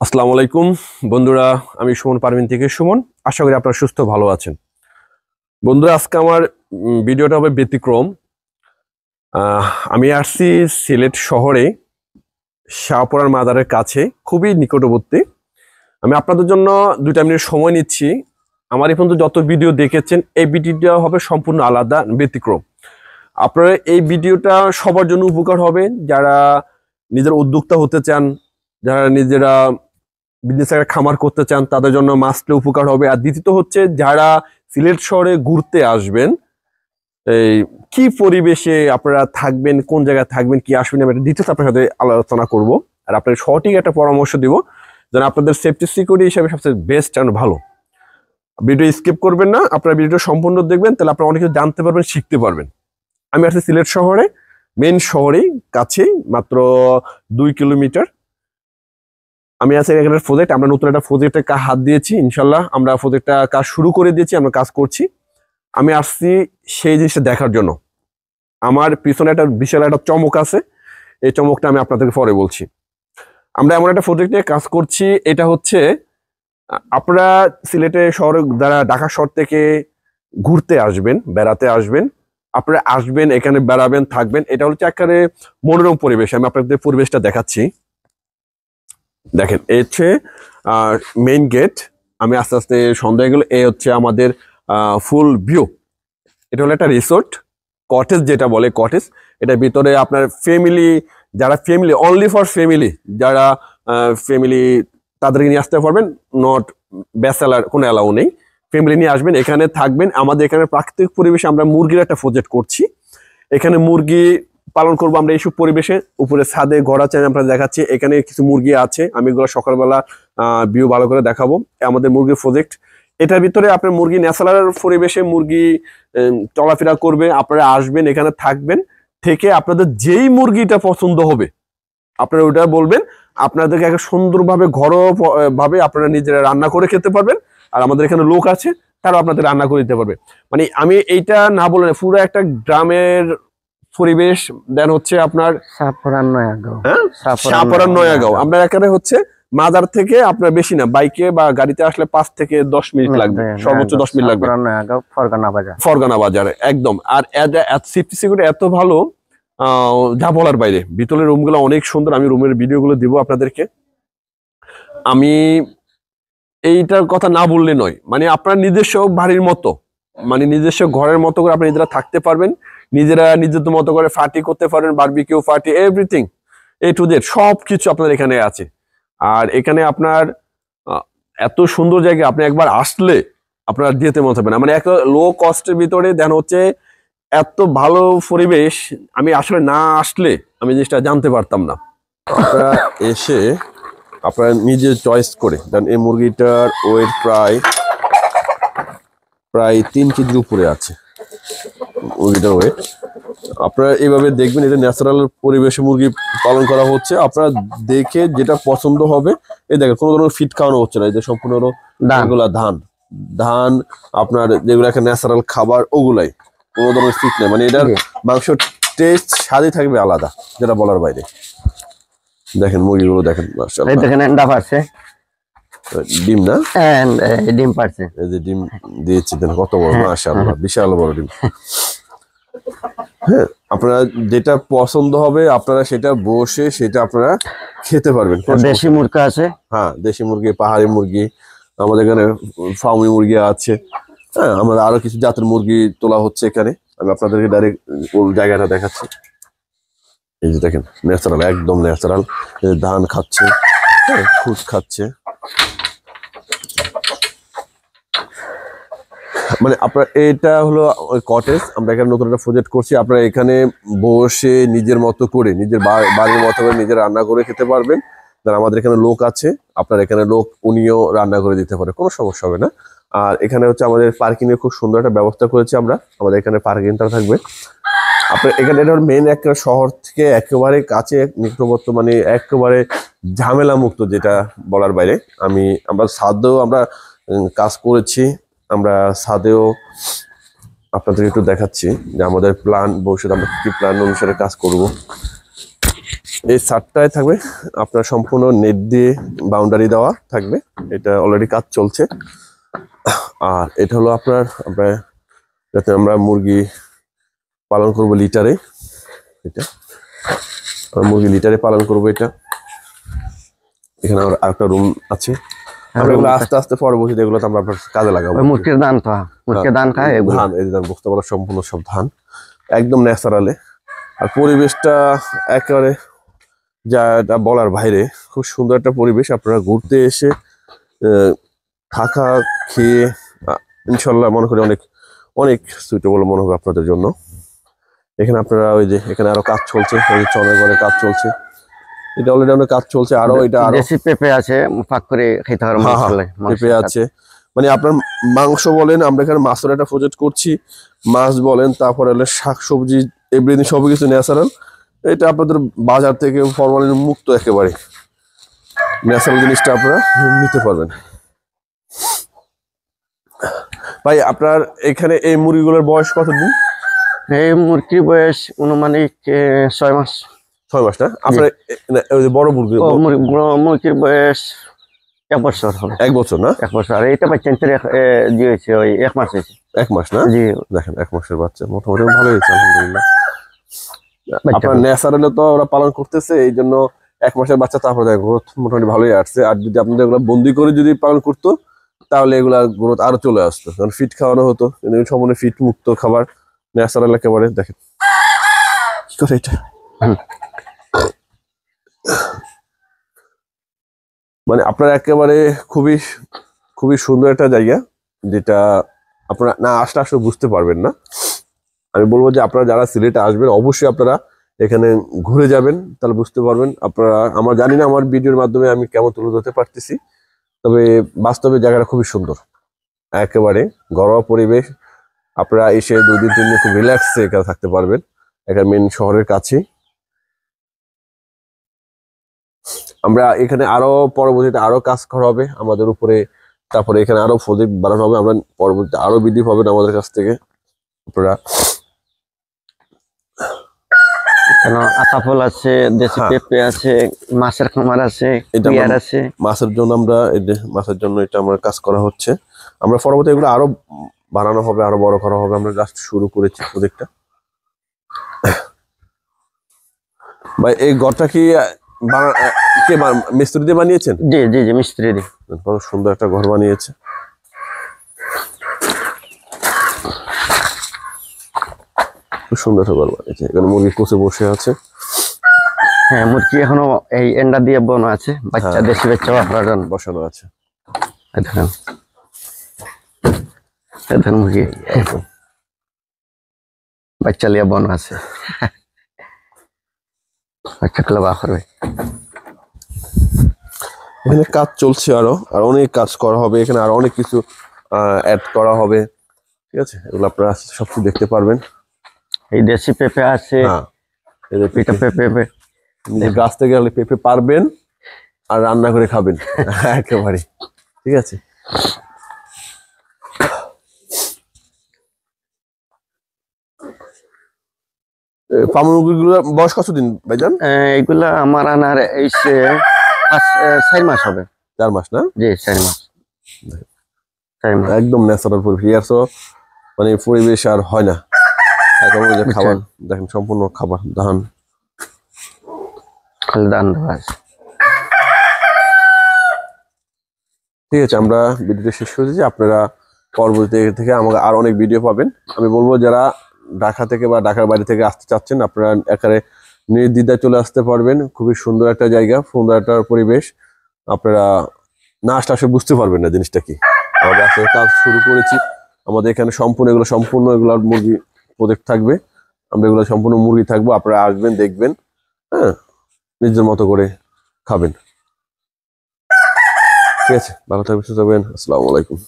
আসসালামু আলাইকুম বন্ধুরা, আমি সুমন পারভিন থেকে সুমন। আশা করি আপনারা সুস্থ ভালো আছেন। বন্ধুরা, আজকে আমার ভিডিওটা হবে ব্যতিক্রম। আহ, আমি আসছি সিলেট শহরে শাহপরার মাজারের কাছে, খুবই নিকটবর্তী। আমি আপনাদের জন্য 2 মিনিট সময় নিচ্ছি। আমার এই পর্যন্ত যত ভিডিও দেখেছেন, এই ভিডিওটা হবে সম্পূর্ণ আলাদা, ব্যতিক্রম। আপনারা এই ভিডিওটা সবার জন্য উপকার হবে, যারা নিজের উদ্যোক্তা হতে চান, যারা নিজেরা বিজনেস একটা খামার করতে চান, তাদের জন্য মাস্টলি উপকার হবে। আর দ্বিতীয়ত হচ্ছে, যারা সিলেট শহরে ঘুরতে আসবেন, এই কি পরিবেশে আপনারা থাকবেন, কোন জায়গায় থাকবেন, কি আসবেন, আমি একটা ডিটেলস আপনার সাথে আলোচনা করব। আর আপনার সঠিক একটা পরামর্শ দিব, যেন আপনাদের সেফটি সিকিউরিটি হিসাবে সবচেয়ে বেস্ট আর ভালো। ভিডিও স্কিপ করবেন না, আপনারা ভিডিওটা সম্পূর্ণ দেখবেন, তাহলে আপনারা অনেক কিছু জানতে পারবেন, শিখতে পারবেন। আমি আসছি সিলেট শহরে, মেন শহরেই কাছেই, মাত্র 2 কিলোমিটার। আমি আছি এখানে প্রজেক্ট, আমরা নতুন একটা প্রজেক্টে হাত দিয়েছি। ইনশাল্লাহ আমরা প্রজেক্টটা কাজ শুরু করে দিয়েছি, আমরা কাজ করছি। আমি আসছি সেই জিনিসটা দেখার জন্য। আমার পিছনে একটা বিশাল একটা চমক আছে, এই চমকটা আমি আপনাদেরকে পরে বলছি। আমরা এমন একটা প্রজেক্ট নিয়ে কাজ করছি, এটা হচ্ছে আপনারা সিলেটে শহরে, যারা ঢাকা শহর থেকে ঘুরতে আসবেন, বেড়াতে আসবেন, আপনারা আসবেন, এখানে বেড়াবেন, থাকবেন। এটা হচ্ছে একেবারে মনোরম পরিবেশ। আমি আপনাদের পরিবেশটা দেখাচ্ছি। দেখেন, এই হচ্ছে মেইন গেট। আমি আস্তে আস্তে সন্ধ্যা গেলে এই হচ্ছে আমাদের ফুল ভিউ। এটা হলো একটা রিসোর্ট, কটেজ যেটা বলে কটেজ। এটার ভিতরে আপনার ফ্যামিলি, যারা ফ্যামিলি, অনলি ফর ফ্যামিলি, যারা ফ্যামিলি, তাদেরকে নিয়ে আসতে পারবেন। নট ব্যাচেলার কোনো অ্যালাউ নেই, ফ্যামিলি নিয়ে আসবেন, এখানে থাকবেন। আমাদের এখানে প্রাকৃতিক পরিবেশে আমরা মুরগির একটা প্রজেক্ট করছি। এখানে মুরগি পালন করবো আমরা এইসব পরিবেশে। উপরে ছাদে ঘোরা চাই আমরা দেখাচ্ছি, এখানে কিছু মুরগি আছে, আমি এগুলো সকালবেলা ভিউ ভালো করে দেখাবো। আমাদের মুরগির প্রজেক্ট, এটার ভিতরে আপনার মুরগি ন্যাচারাল পরিবেশে মুরগি চলাফেরা করবে। আপনারা আসবেন, এখানে থাকবেন, থেকে আপনাদের যেই মুরগিটা পছন্দ হবে আপনারা ওইটা বলবেন। আপনাদেরকে একটা সুন্দরভাবে ঘরোয়া ভাবে আপনারা নিজেরা রান্না করে খেতে পারবেন। আর আমাদের এখানে লোক আছে, তারাও আপনাদের রান্না করে দিতে পারবে। মানে আমি এইটা না বলে না, পুরো একটা গ্রামের পরিবেশ। দেন হচ্ছে আপনার শাহপরান নয়াগাঁও। হ্যাঁ, শাহপরান নয়াগাঁও। আমরা এখানে হচ্ছে মাজার থেকে আপনার বেশি না, বাইকে বা গাড়িতে আসলে 5 থেকে 10 মিনিট লাগবে, সর্বোচ্চ 10 মিনিট লাগবে। নয়াগাঁও ফরগানা বাজার, ফরগানা বাজারে একদম। আর সেফটি সিকিউরিটি এত ভালো, যা বলার বাইরে। ভিতরের রুমগুলো অনেক সুন্দর, আমি রুমের ভিডিওগুলো দিব আপনাদেরকে। আমি এইটার কথা না বললে নয়, মানে আপনার নিজস্ব বাড়ির মতো, মানে নিজস্ব ঘরের মতো করে আপনি নিজেরা থাকতে পারবেন, নিজেরা নিজেদের মতো করে পার্টি করতে পারেন, barbecue party, everything A to Z সব কিছু আপনার এখানে আছে। আর এখানে আপনার এত সুন্দর জায়গা, আপনি একবার আসলে আপনার যেতে মনে হবে না। মানে একটা লো কস্টের ভিতরে দেন হচ্ছে এত ভালো পরিবেশ, আমি আসলে না আসলে আমি জিনিসটা জানতে পারতাম না। আপনারা এসে আপনারা নিজে চয়েস করে দেন। এই মুরগিটার ওয়েট প্রায় 3 কেজির উপরে আছে মুরগিটার ওয়েট। আপনারা এইভাবে দেখবেন, এটা ন্যাচারাল পরিবেশে মুরগি পালন করা হচ্ছে। আপনারা দেখে যেটা পছন্দ হবে, এই দেখেন কোনো ধরনের ফিট খাওয়ানো হচ্ছে না, এই যে সম্পূর্ণ এগুলা ধান আপনার যেগুলো একটা ন্যাচারাল খাবার, ওগুলাই, কোনো ধরনের ফিট নেই। মানে এটার মাংস টেস্ট স্বাদই থাকবে আলাদা, যেটা বলার বাইরে। দেখেন মুরগিগুলো দেখেন, এই দেখেন এন্ডা পারছে, ডিম না, ডিম পারছে, এই যে ডিম দিয়েছি, দেন কত বড়, মাশাআল্লাহ, বিশাল বড় ডিম। হ্যাঁ, আপনারা যেটা পছন্দ হবে আপনারা সেটা বসে সেটা আপনারা খেতে পারবেন। দেশি মুরগি আছে, হ্যাঁ, দেশি মুরগি, পাহাড়ি মুরগি, আমাদের এখানে ফার্মি মুরগি আছে। হ্যাঁ, আমরা আরো কিছু জাতের মুরগি তোলা হচ্ছে এখানে। আমি আপনাদেরকে ডাইরেক্ট জায়গাটা দেখাচ্ছি। এই যে দেখেন, ন্যাচারাল, একদম ন্যাচারাল। ধান খাচ্ছে, খুদ খাচ্ছে। মানে আপনার এটা হলো ওই কটেজ, আমরা এখানে নতুন একটা প্রজেক্ট করছি। আপনারা এখানে বসে নিজের মতো করে, নিজের বাড়ির মতো করে নিজে রান্না করে খেতে পারবেন। কারণ আমাদের এখানে লোক আছে, আপনার এখানে লোক, উনিও রান্না করে দিতে পারে, কোনো সমস্যা হবে না। আর এখানে হচ্ছে আমাদের পার্কিং এর খুব সুন্দর একটা ব্যবস্থা করেছি আমরা। আমাদের এখানে পার্কিংটা থাকবে আপনার এখানে। এটা মেইন একটা শহর থেকে একেবারে কাছে, নিকটবর্তী, মানে একেবারে ঝামেলা মুক্ত, যেটা বলার বাইরে। আমরা ছাদেও আমরা কাজ করেছি, আমরা ছাদেও আপনাদের একটু দেখাচ্ছি যে আমাদের প্ল্যান, ভবিষ্যতে আমরা কি প্ল্যান অনুসারে কাজ করব। এই ছাদটায় থাকবে আপনার সম্পূর্ণ নেট দিয়ে বাউন্ডারি দেওয়া থাকবে, এটা অলরেডি কাজ চলছে। আর এটা হলো আপনার আপনার যাতে আমরা মুরগি পালন করব লিটারে, এটা আমরা মুরগি লিটারে পালন করব। এটা এখানে আমার আরেকটা রুম আছে, আমরা এগুলো আস্তে আস্তে পরবর্তীতে এগুলো তো আমরা আপনার কাজে লাগাবো। মুরগির ধান তো, মুরগির ধান খায় এগুলো। ধান, এই ধান বসতে পারা সম্পূর্ণ সব ধান একদম ন্যাচারালে। আর পরিবেশটা একেবারে যা বলার বাইরে, খুব সুন্দর একটা পরিবেশ। আপনারা ঘুরতে এসে থাকা খেয়ে ইনশাল্লাহ মনে করি অনেক অনেক সুইটেবল মনে হবে আপনাদের জন্য। এখানে আপনারা ওই যে এখানে আরো কাজ চলছে, ওই যে চনের ঘরে কাজ চলছে, এটা অলরেডি অনেক কাজ চলছে। আরো এটা আরো দেশি পেঁপে আছে, পাক করে খেতে হবে। পেঁপে আছে, মানে আপনার মাংস বলেন, আমরা এখানে মাছের একটা প্রজেক্ট করছি, মাছ বলেন, তারপরে হলে শাকসবজি, এভরিথিং সব কিছু ন্যাচারাল। এটা আপনাদের বাজার থেকে ফরমালিন মুক্ত, একেবারে ন্যাচারাল জিনিসটা আপনারা নিতে পারবেন। ভাই আপনার এখানে এই মুরগিগুলোর বয়স কতদিন? এই মুরগির বয়স অনুমানিক 6 মাস। 6 মাস না? আপনার ওই যে বড় মুরগি, মুরগির বয়স 1 বছর হবে। 1 বছর না? 1 বছর। আর এটা বাচ্চা দিয়েছে ওই 1 মাস হয়েছে। 1 মাস না? জি, দেখেন 1 মাসের বাচ্চা, মোটামুটি ভালো হয়েছে আলহামদুলিল্লাহ। আপনার ন্যাচারালে তো ওরা পালন করতেছে, এই জন্য 1 মাসের বাচ্চা, তারপরে গ্রোথ মোটামুটি ভালোই আসছে। আর যদি আপনাদের এগুলো বন্দি করে যদি পালন করতো, তাহলে এগুলা গ্রোথ আরো চলে আসতো, কারণ ফিট খাওয়ানো হতো। সম্পূর্ণ ফিট মুক্ত খাবার, ন্যাচারাল একেবারে। দেখেন কি করে এটা, মানে আপনার একেবারে খুবই খুবই সুন্দর একটা জায়গা, যেটা আপনারা না আসলে আসলে বুঝতে পারবেন না। আমি বলবো যে আপনারা যারা সিলেটে আসবেন, অবশ্যই আপনারা এখানে ঘুরে যাবেন, তাহলে বুঝতে পারবেন। আপনারা, আমরা জানি না আমার ভিডিওর মাধ্যমে আমি কেমন তুলে ধরতে পারতেছি, তবে বাস্তবে জায়গাটা খুবই সুন্দর, একেবারে ঘরোয়া পরিবেশ। আপনারা এসে 2 দিন 3 দিন খুব রিল্যাক্সে এখানে থাকতে পারবেন, এখানে মেন শহরের কাছে। আমরা এখানে আরো পরবর্তীতে আরো কাজ করা হবে আমাদের উপরে, তারপরে এখানে আরো প্রজেক্ট বানানো হবে। আমরা পরবর্তীতে আরো ভিডিও পাবেন আমাদের কাছ থেকে আপনারা। কেন আতা ফল আছে, দেশি পেঁপে আছে, মাছের খামার আছে, পেয়ার আছে। মাছের জন্য আমরা এই যে মাছের জন্য এটা আমরা কাজ করা হচ্ছে। আমরা পরবর্তী এগুলো আরো বানানো হবে, আরো বড় করা হবে। আমরা জাস্ট শুরু করেছি প্রজেক্টটা। ভাই এই ঘরটা কি কে মিস্ত্রি দিয়ে বানিয়েছেন? জি জি জি, মিস্ত্রি দিয়ে। কত সুন্দর একটা ঘর বানিয়েছে। খুব সুন্দর একটা ঘর বানিয়েছে। এখানে মুরগি কোচে বসে আছে। হ্যাঁ, মুরগি এখনো এই এন্ডা দিয়ে বোনা আছে, বাচ্চা দেশি বাচ্চা আপনার জন্য বসানো আছে। দেখেন, দেখেন মুরগি বাচ্চা লিয়ে বোনা আছে, বাচ্চা গুলো বা করবে। এখানে কাজ চলছে, আরো আর অনেক কাজ করা হবে। এখানে আরো অনেক কিছু অ্যাড করা হবে, ঠিক আছে? এগুলো আপনারা সবকিছু দেখতে পারবেন। এই দেশি পেঁপে আছে, এই যে পেঁপে নিজের গাছ থেকে গেলে পেঁপে পারবেন আর রান্না করে খাবেন একেবারে, ঠিক আছে? ফার্ম মুরগিগুলোর বয়স কতদিন ভাইজান? এইগুলা আমার আনার এই 4 মাস হবে। 4 মাস না? জি, 4 মাস। 4 মাস একদম ন্যাচারাল পরিবেশ, মানে পরিবেশ আর হয় না। একদম যে খাবার দেখেন, সম্পূর্ণ খাবার ধান, খালি ধান দেওয়া আছে। ঠিক আছে, আমরা ভিডিওটা শেষ করে দিচ্ছি। আপনারা পরবর্তী থেকে আমাকে আর অনেক ভিডিও পাবেন। আমি বলবো যারা ঢাকা থেকে বা ঢাকার বাড়ি থেকে আসতে চাচ্ছেন, আপনারা একেবারে নির্দ্বিধায় চলে আসতে পারবেন। খুবই সুন্দর একটা জায়গা, সুন্দর একটা পরিবেশ। আপনারা না আসলে বুঝতে পারবেন না জিনিসটা কি। আমরা আসলে কাজ শুরু করেছি, আমাদের এখানে সম্পূর্ণ এগুলো মুরগি প্রজেক্ট থাকবে। আমরা এগুলো সম্পূর্ণ মুরগি থাকবো, আপনারা আসবেন, দেখবেন, হ্যাঁ, নিজের মতো করে খাবেন। ঠিক আছে, ভালো থাকবেন, সুস্থ থাকবেন। আসসালামু আলাইকুম।